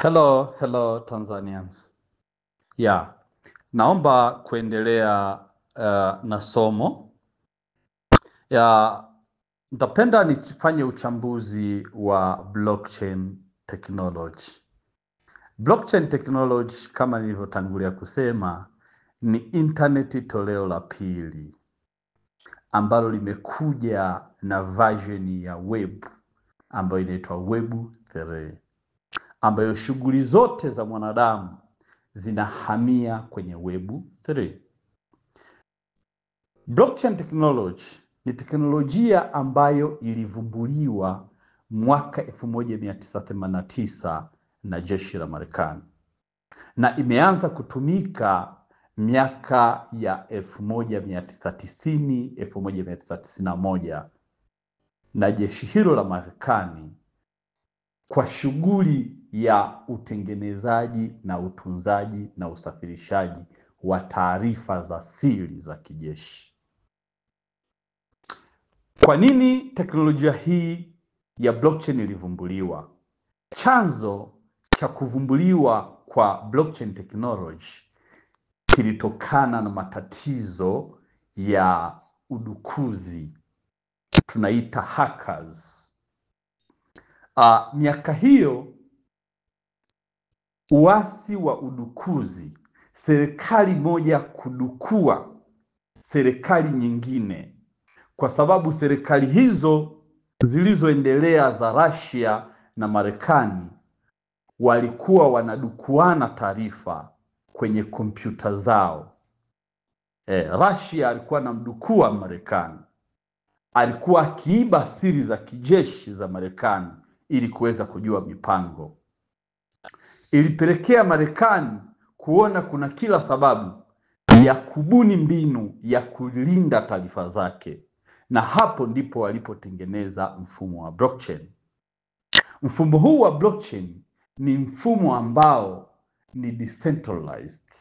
Hello Tanzanians. Naomba kuendelea na somo. Nitapenda nifanye uchambuzi wa blockchain technology. Blockchain technology kama nilivyotangulia kusema ni internet toleo la pili ambalo limekuja na version ya web ambayo inaitwa web 3, ambayo shughuli zote za mwanadamu zinahamia kwenye web 3. Blockchain technology ni teknolojia ambayo ilivumbuliwa mwaka 1989 na jeshi la Marekani na imeanza kutumika miaka ya 1990 1991 na jeshi hilo la Marekani kwa shughuli ya utengenezaji na utunzaji na usafirishaji wa taarifa za siri za kijeshi. Kwa nini teknolojia hii ya blockchain ilivumbuliwa? Chanzo cha kuvumbuliwa kwa blockchain technology kilitokana na matatizo ya udukuzi, tunaita hackers. Miaka hiyo uasi wa udukuzi, serikali moja kudukua serikali nyingine, kwa sababu serikali hizo zilizoendelea za Russia na Marekani walikuwa wanadukuana taarifa kwenye kompyuta zao. Russia alikuwa anamdukua Marekani, alikuwa akiiba siri za kijeshi za Marekani ili kuweza kujua mipango. Ilipelekea Marekani kuona kuna kila sababu ya kubuni mbinu ya kulinda taarifa zake, na hapo ndipo walipotengeneza mfumo wa blockchain. Mfumo huu wa blockchain ni mfumo ambao ni decentralized.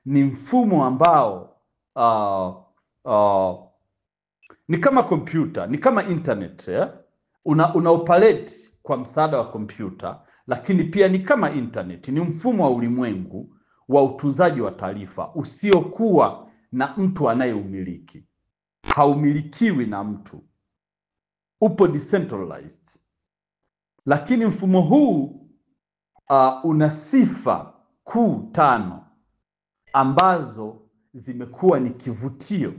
Ni mfumo ambao ni kama kompyuta, ni kama internet. Una operate kwa msaada wa kompyuta, lakini pia ni kama internet. Ni mfumo wa ulimwengu wa utunzaji wa taarifa usiokuwa na mtu anayeumiliki. Haumilikiwi na mtu, upo decentralized. Lakini mfumo huu una sifa kuu 5 ambazo zimekuwa ni kivutio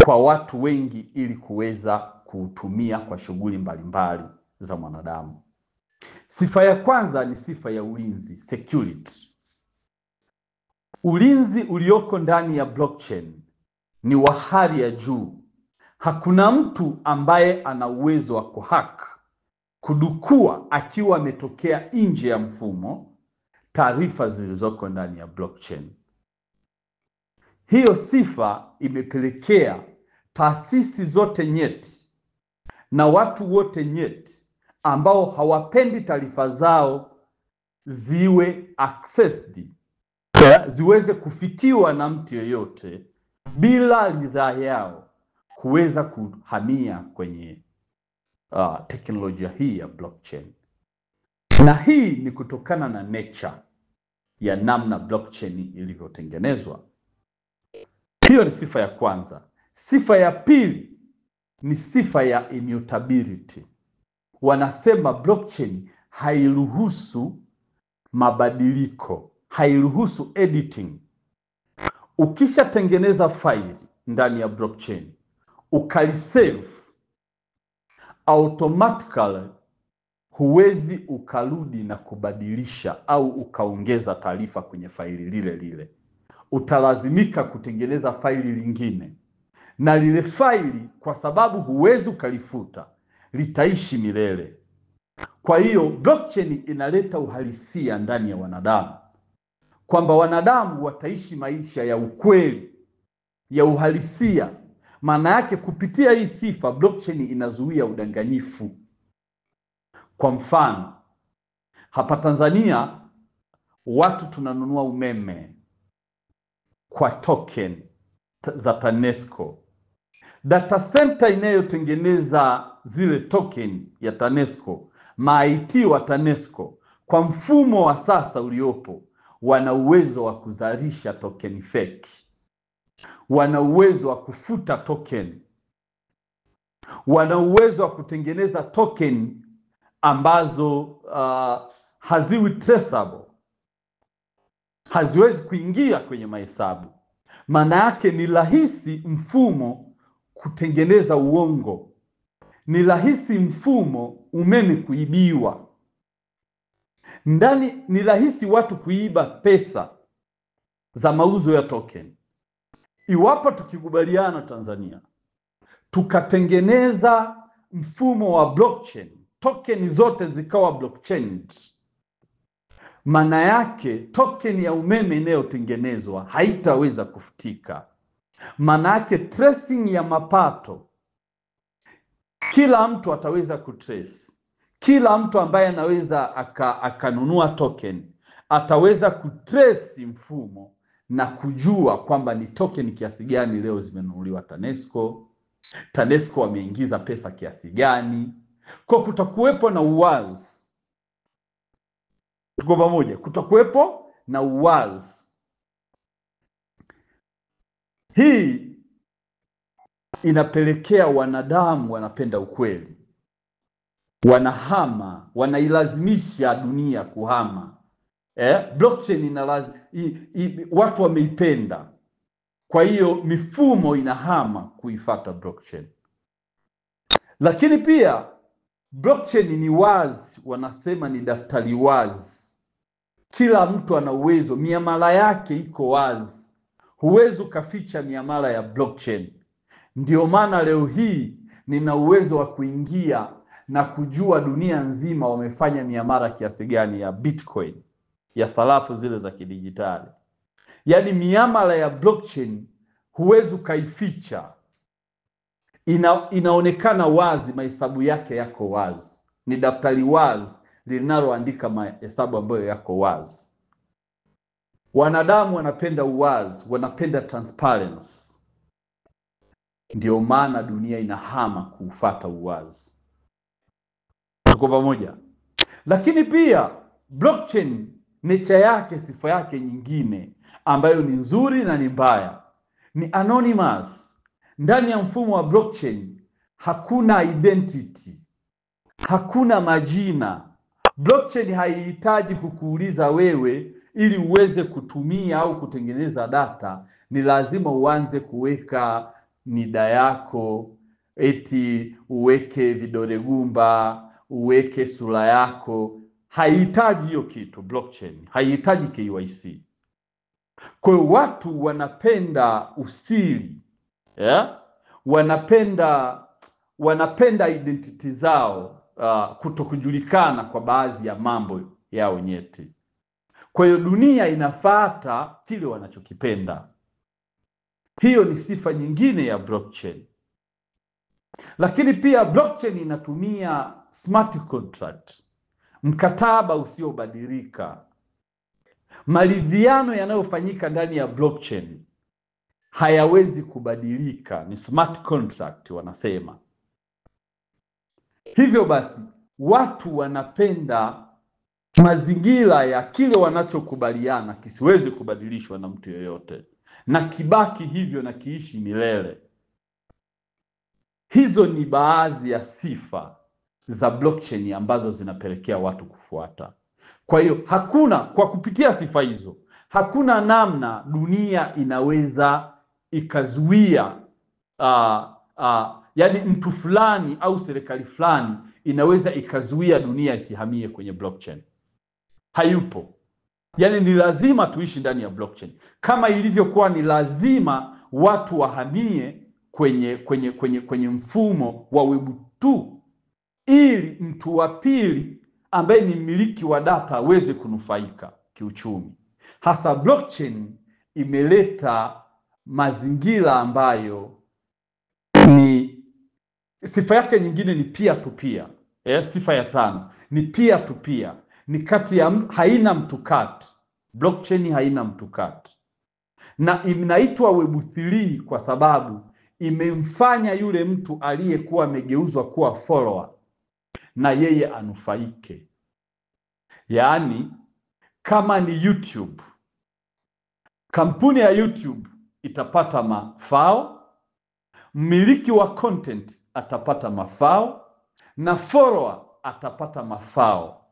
kwa watu wengi ili kuweza kuutumia kwa shughuli mbalimbali za mwanadamu. Sifa ya kwanza ni sifa ya ulinzi, security. Ulinzi ulioko ndani ya blockchain ni wa hali ya juu. Hakuna mtu ambaye ana uwezo wa kuhack, kudukua akiwa ametokea nje ya mfumo taarifa zilizoko ndani ya blockchain. Hiyo sifa imepelekea taasisi zote nyeti na watu wote nyeti ambao hawapendi taarifa zao ziwe accessed, ziweze kufikiwa na mtu yeyote bila ridhaa yao, kuweza kuhamia kwenye teknolojia hii ya blockchain. Na hii ni kutokana na nature ya namna blockchain ilivyotengenezwa. Hiyo ni sifa ya kwanza. Sifa ya pili ni sifa ya immutability. Wanasema blockchain hairuhusu mabadiliko, hairuhusu editing. Ukishatengeneza faili ndani ya blockchain, ukalisave, automatically huwezi ukarudi na kubadilisha au ukaongeza taarifa kwenye faili lile lile. Utalazimika kutengeneza faili lingine, na lile faili kwa sababu huwezi ukalifuta litaishi milele. Kwa hiyo blockchain inaleta uhalisia ndani ya wanadamu, kwamba wanadamu wataishi maisha ya ukweli, ya uhalisia. Maana yake kupitia hii sifa blockchain inazuia udanganyifu. Kwa mfano, hapa Tanzania watu tunanunua umeme kwa token za TANESCO. Data center inayotengeneza zile token ya TANESCO ma-IT wa TANESCO kwa mfumo wa sasa uliopo wana uwezo wa kuzalisha token fake, wana uwezo wa kufuta token, wana uwezo wa kutengeneza token ambazo haziwi traceable, haziwezi kuingia kwenye mahesabu. Maana yake ni rahisi mfumo kutengeneza uongo, ni rahisi mfumo umeme kuibiwa ndani, ni rahisi watu kuiba pesa za mauzo ya token. Iwapo tukikubaliana Tanzania tukatengeneza mfumo wa blockchain, token zote zikawa blockchain, maana yake token ya umeme inayotengenezwa haitaweza kufutika. Maana yake tracing ya mapato, kila mtu ataweza kutrace. Kila mtu ambaye anaweza akanunua token ataweza kutrace mfumo na kujua kwamba ni token kiasi gani leo zimenunuliwa TANESCO, TANESCO wameingiza pesa kiasi gani. Kwa kutakuwepo na uwazi. Tuko pamoja? Kutakuwepo na uwazi. Hii inapelekea wanadamu wanapenda ukweli, wanahama, wanailazimisha dunia kuhama. Blockchain watu wameipenda, kwa hiyo mifumo inahama kuifuata blockchain. Lakini pia blockchain ni wazi, wanasema ni daftari wazi. Kila mtu ana uwezo, miamala yake iko wazi, huwezi ukaficha miamala ya blockchain. Ndio maana leo hii nina uwezo wa kuingia na kujua dunia nzima wamefanya miamala kiasi gani ya Bitcoin, ya sarafu zile za kidijitali. Yaani miamala ya blockchain huwezi ukaificha, inaonekana wazi, mahesabu yake yako wazi, ni daftari wazi linaloandika mahesabu ambayo yako wazi. Wanadamu wanapenda uwazi, wanapenda transparency. Ndio maana dunia inahama kufuata uwazi. Tuko pamoja? Lakini pia blockchain nature yake, sifa yake nyingine ambayo ni nzuri na ni mbaya, ni anonymous. Ndani ya mfumo wa blockchain hakuna identity, hakuna majina. Blockchain haihitaji kukuuliza wewe ili uweze kutumia au kutengeneza data, ni lazima uanze kuweka NIDA yako, eti uweke vidole gumba, uweke sura yako. Haihitaji hiyo kitu blockchain, haihitaji KYC. Kwa hiyo watu wanapenda usiri, wanapenda identity zao kutokujulikana kwa baadhi ya mambo yao nyeti. Kwa hiyo dunia inafuata kile wanachokipenda. Hiyo ni sifa nyingine ya blockchain. Lakini pia blockchain inatumia smart contract, mkataba usiobadilika. Maridhiano yanayofanyika ndani ya blockchain hayawezi kubadilika, ni smart contract wanasema. Hivyo basi watu wanapenda mazingira ya kile wanachokubaliana kisiwezi kubadilishwa na mtu yoyote, na kibaki hivyo na kiishi milele. Hizo ni baadhi ya sifa za blockchain ambazo zinapelekea watu kufuata. Kwa hiyo kwa kupitia sifa hizo, hakuna namna dunia inaweza ikazuia yaani mtu fulani au serikali fulani inaweza ikazuia dunia isihamie kwenye blockchain. Hayupo. Yaani ni lazima tuishi ndani ya blockchain, kama ilivyokuwa ni lazima watu wahamie kwenye mfumo wa Web2 ili mtu wa pili ambaye ni mmiliki wa data aweze kunufaika kiuchumi. Hasa blockchain imeleta mazingira ambayo ni sifa yake nyingine ni peer to peer. Sifa ya 5 ni peer to peer, ni kati ya haina mtukati. Blockchain haina mtukati, na inaitwa Web3 kwa sababu imemfanya yule mtu aliyekuwa amegeuzwa kuwa follower na yeye anufaike. Yaani kama ni YouTube, kampuni ya YouTube itapata mafao, mmiliki wa content atapata mafao, na follower atapata mafao.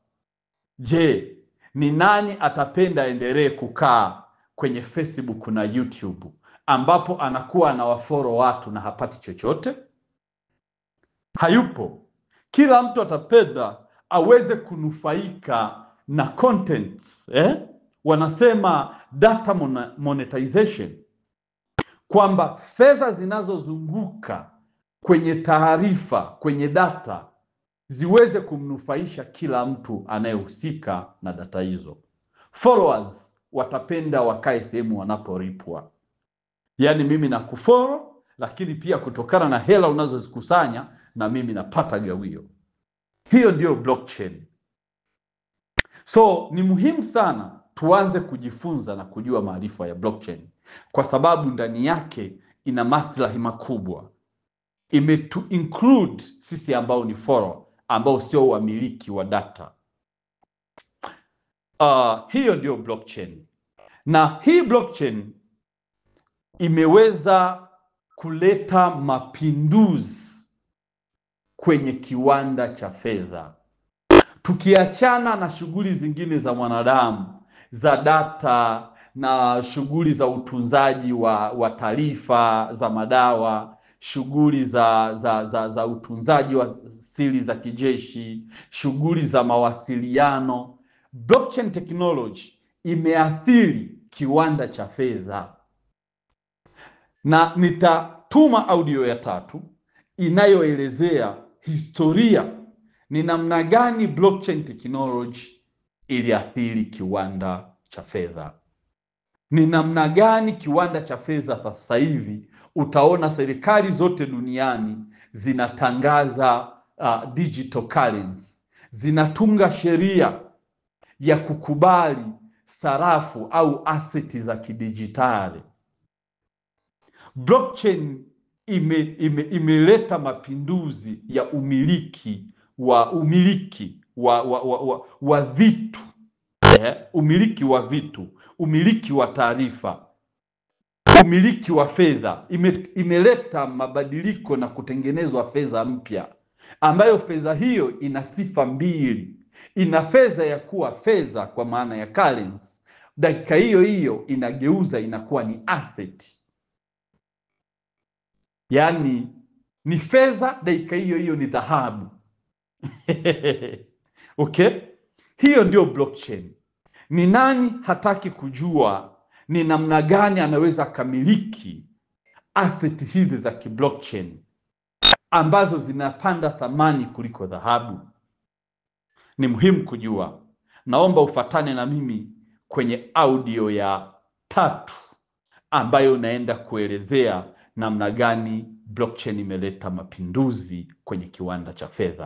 Je, ni nani atapenda endelee kukaa kwenye Facebook na YouTube ambapo anakuwa anawafollow watu na hapati chochote? Hayupo. Kila mtu atapenda aweze kunufaika na contents, wanasema data monetization, kwamba fedha zinazozunguka kwenye taarifa, kwenye data, ziweze kumnufaisha kila mtu anayehusika na data hizo. Followers watapenda wakae sehemu wanapolipwa. Yaani mimi nakufollow, lakini pia kutokana na hela unazozikusanya na mimi napata gawio. Hiyo ndio blockchain. So ni muhimu sana tuanze kujifunza na kujua maarifa ya blockchain, kwa sababu ndani yake ina maslahi makubwa. Imetu include sisi ambao ni follower, ambao sio wamiliki wa data. Hiyo ndio blockchain. Na hii blockchain imeweza kuleta mapinduzi kwenye kiwanda cha fedha. Tukiachana na shughuli zingine za mwanadamu za data na shughuli za utunzaji wa taarifa za madawa, shughuli za utunzaji wa siri za kijeshi, shughuli za mawasiliano, blockchain technology imeathiri kiwanda cha fedha. Na nitatuma audio ya 3 inayoelezea historia ni namna gani blockchain technology iliathiri kiwanda cha fedha. Ni namna gani kiwanda cha fedha sasa hivi utaona serikali zote duniani zinatangaza digital currency, zinatunga sheria ya kukubali sarafu au aseti za kidijitali. Blockchain imeleta mapinduzi ya umiliki wa vitu, umiliki wa vitu, umiliki wa taarifa, umiliki wa fedha. Imeleta mabadiliko na kutengenezwa fedha mpya, ambayo fedha hiyo ina sifa mbili. Ina fedha ya kuwa fedha kwa maana ya currency, dakika hiyo hiyo inageuza inakuwa ni asset. Yaani ni fedha, dakika hiyo hiyo ni dhahabu. Okay? Hiyo ndio blockchain. Ni nani hataki kujua ni namna gani anaweza kamiliki asset hizi za kiblockchain ambazo zinapanda thamani kuliko dhahabu? Ni muhimu kujua. Naomba ufuatane na mimi kwenye audio ya 3 ambayo naenda kuelezea namna gani blockchain imeleta mapinduzi kwenye kiwanda cha fedha.